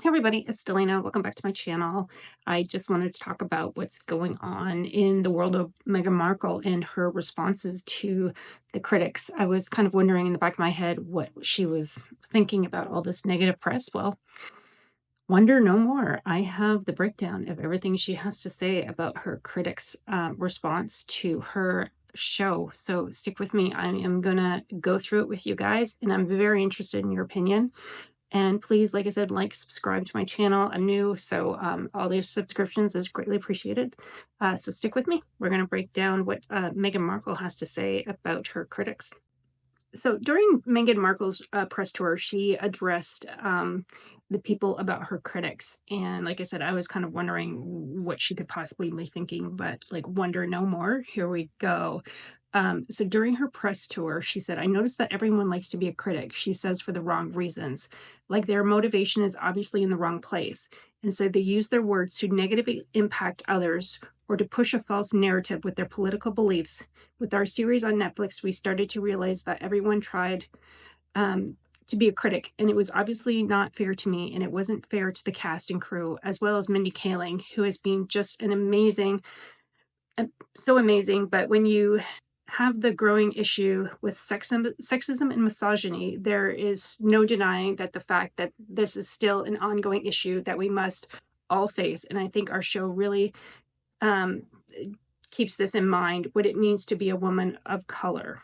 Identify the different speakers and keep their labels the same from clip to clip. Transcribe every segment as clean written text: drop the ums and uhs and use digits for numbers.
Speaker 1: Hey everybody, it's Delina. Welcome back to my channel. I just wanted to talk about what's going on in the world of Meghan Markle and her responses to the critics. I was kind of wondering in the back of my head what she was thinking about all this negative press. Well, wonder no more. I have the breakdown of everything she has to say about her critics' response to her show. So stick with me. I am going to go through it with you guys, and I'm very interested in your opinion. And please, like I said, subscribe to my channel. I'm new, so all these subscriptions is greatly appreciated. So stick with me. We're going to break down what Meghan Markle has to say about her critics. So during Meghan Markle's press tour, she addressed the people about her critics. And like I said, I was kind of wondering what she could possibly be thinking, but like wonder no more. Here we go. So during her press tour, she said, I noticed that everyone likes to be a critic, she says, for the wrong reasons. Like their motivation is obviously in the wrong place. And so they use their words to negatively impact others or to push a false narrative with their political beliefs. With our series on Netflix, we started to realize that everyone tried to be a critic, and it was obviously not fair to me, and it wasn't fair to the cast and crew, as well as Mindy Kaling, who has been just an amazing, so amazing. But when you have the growing issue with sexism and misogyny, there is no denying that the fact that this is still an ongoing issue that we must all face. And I think our show really um, keeps this in mind, what it means to be a woman of color.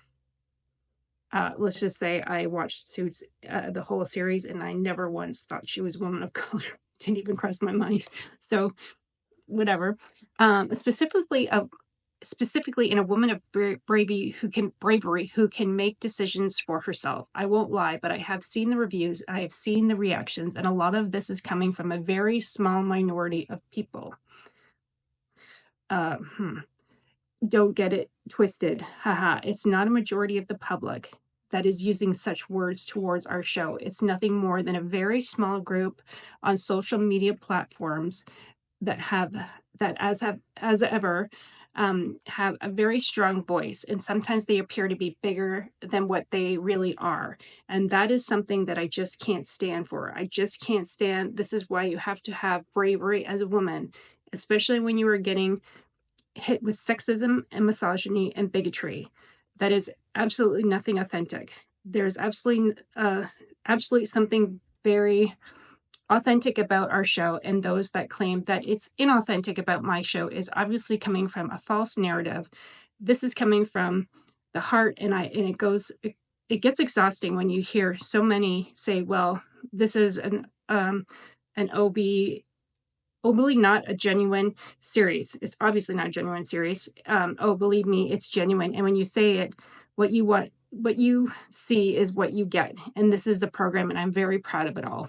Speaker 1: Let's just say I watched Suits, the whole series, and I never once thought she was a woman of color. Didn't even cross my mind. So whatever. Specifically in a woman of bravery who can make decisions for herself. I won't lie, but I have seen the reviews, I have seen the reactions, and a lot of this is coming from a very small minority of people. Don't get it twisted. Haha. It's not a majority of the public that is using such words towards our show. It's nothing more than a very small group on social media platforms that as ever have a very strong voice, and sometimes they appear to be bigger than what they really are, and that is something that I just can't stand for. I just can't stand. This is why you have to have bravery as a woman, especially when you are getting hit with sexism and misogyny and bigotry. That is absolutely nothing authentic. There's absolutely something very authentic about our show, and those that claim that it's inauthentic about my show is obviously coming from a false narrative. This is coming from the heart, and it gets exhausting when you hear so many say, well, this is an obviously not a genuine series. It's obviously not a genuine series. Oh, believe me, it's genuine. And when you say it, what you see is what you get. And this is the program, and I'm very proud of it all.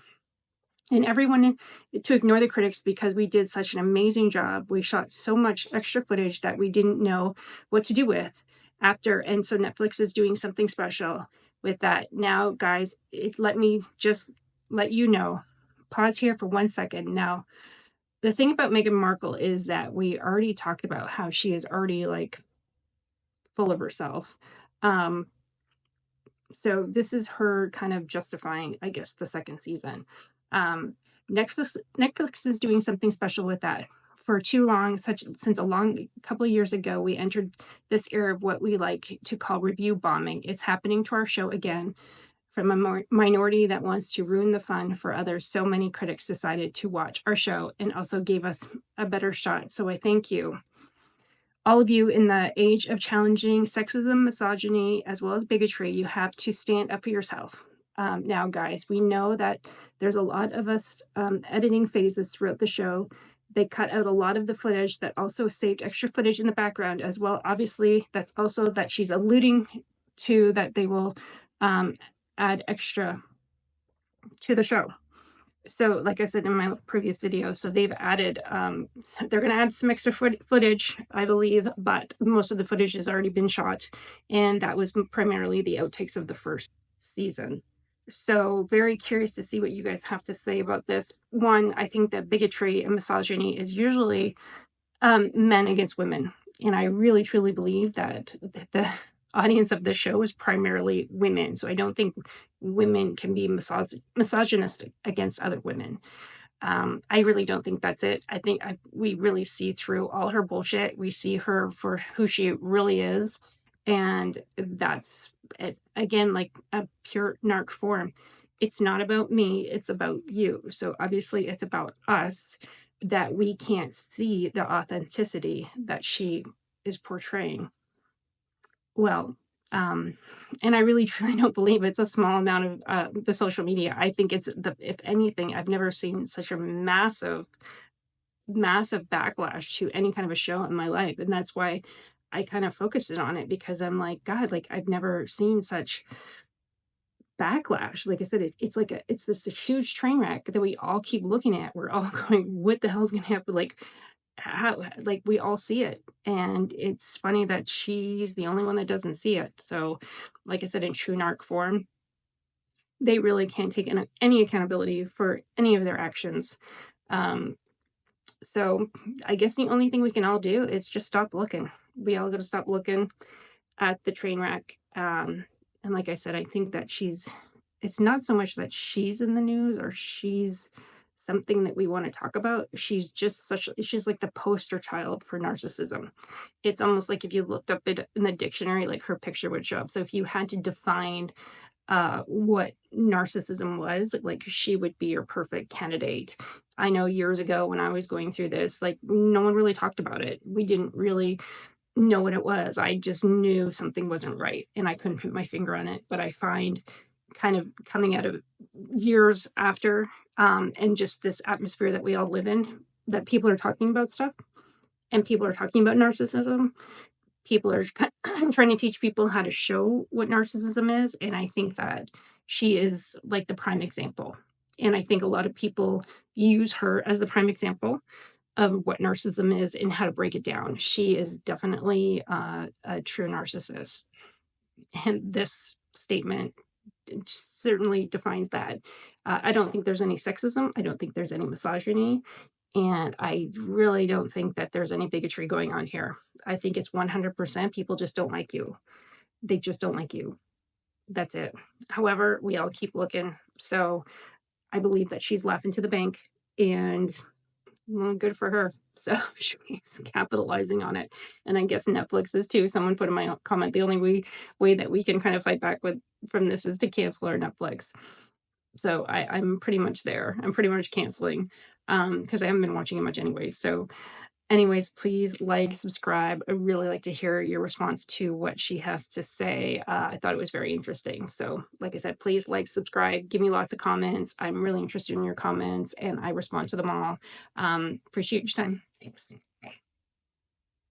Speaker 1: And everyone to ignore the critics because we did such an amazing job. We shot so much extra footage that we didn't know what to do with after. And so Netflix is doing something special with that. Now, guys, let me just let you know. Pause here for 1 second. Now, the thing about Meghan Markle is that we already talked about how she is already like full of herself. So this is her kind of justifying, I guess, the second season. Netflix is doing something special with that. For too long, since a long couple of years ago, we entered this era of what we like to call review bombing. It's happening to our show again from a minority that wants to ruin the fun for others. So many critics decided to watch our show and also gave us a better shot. So I thank you. All of you in the age of challenging sexism, misogyny, as well as bigotry, you have to stand up for yourself. Now, guys, we know that there's a lot of us editing phases throughout the show. They cut out a lot of the footage that also saved extra footage in the background as well. Obviously, that's also that she's alluding to that they will add extra to the show. So like I said in my previous video, so they've added, they're going to add some extra footage, I believe, but most of the footage has already been shot. And that was primarily the outtakes of the first season. So very curious to see what you guys have to say about this. One, I think that bigotry and misogyny is usually men against women. And I really, truly believe that audience of the show is primarily women. So I don't think women can be misogynistic against other women. I really don't think that's it. I think we really see through all her bullshit. We see her for who she really is. And that's it. Again, like a pure narc form. It's not about me, it's about you. So obviously, it's about us that we can't see the authenticity that she is portraying. Well, um, and I really truly don't believe it's a small amount of the social media. I think it's if anything, I've never seen such a massive backlash to any kind of a show in my life. And that's why I kind of focused it on it, because I'm like, God, like I've never seen such backlash. Like I said, it's this huge train wreck that we all keep looking at. We're all going, what the hell's gonna happen? Like how, like we all see it. And it's funny that she's the only one that doesn't see it. So like I said, in true narc form, they really can't take any accountability for any of their actions. Um, so I guess the only thing we can all do is just stop looking. We all got to stop looking at the train wreck. And like I said, I think that it's not so much that she's in the news or she's something that we want to talk about. She's like the poster child for narcissism. It's almost like if you looked up it in the dictionary, like her picture would show up. So if you had to define what narcissism was, like she would be your perfect candidate. I know years ago when I was going through this, like no one really talked about it. We didn't really know what it was. I just knew something wasn't right and I couldn't put my finger on it. But I find kind of coming out of years after, and just this atmosphere that we all live in, that people are talking about stuff and people are talking about narcissism. People are trying to teach people how to show what narcissism is. And I think that she is like the prime example. And I think a lot of people use her as the prime example of what narcissism is and how to break it down. She is definitely a true narcissist. And this statement certainly defines that. I don't think there's any sexism. I don't think there's any misogyny. And I really don't think that there's any bigotry going on here. I think it's 100% people just don't like you. They just don't like you. That's it. However, we all keep looking. So I believe that she's laughing to the bank, and well, good for her. So she's capitalizing on it. And I guess Netflix is too. Someone put in my comment, the only way that we can kind of fight back from this is to cancel our Netflix. So I'm pretty much there. I'm pretty much canceling because I haven't been watching it much anyway. So anyways, please like, subscribe. I really like to hear your response to what she has to say. I thought it was very interesting. So like I said, please like, subscribe, give me lots of comments. I'm really interested in your comments and I respond to them all. Appreciate your time. Thanks.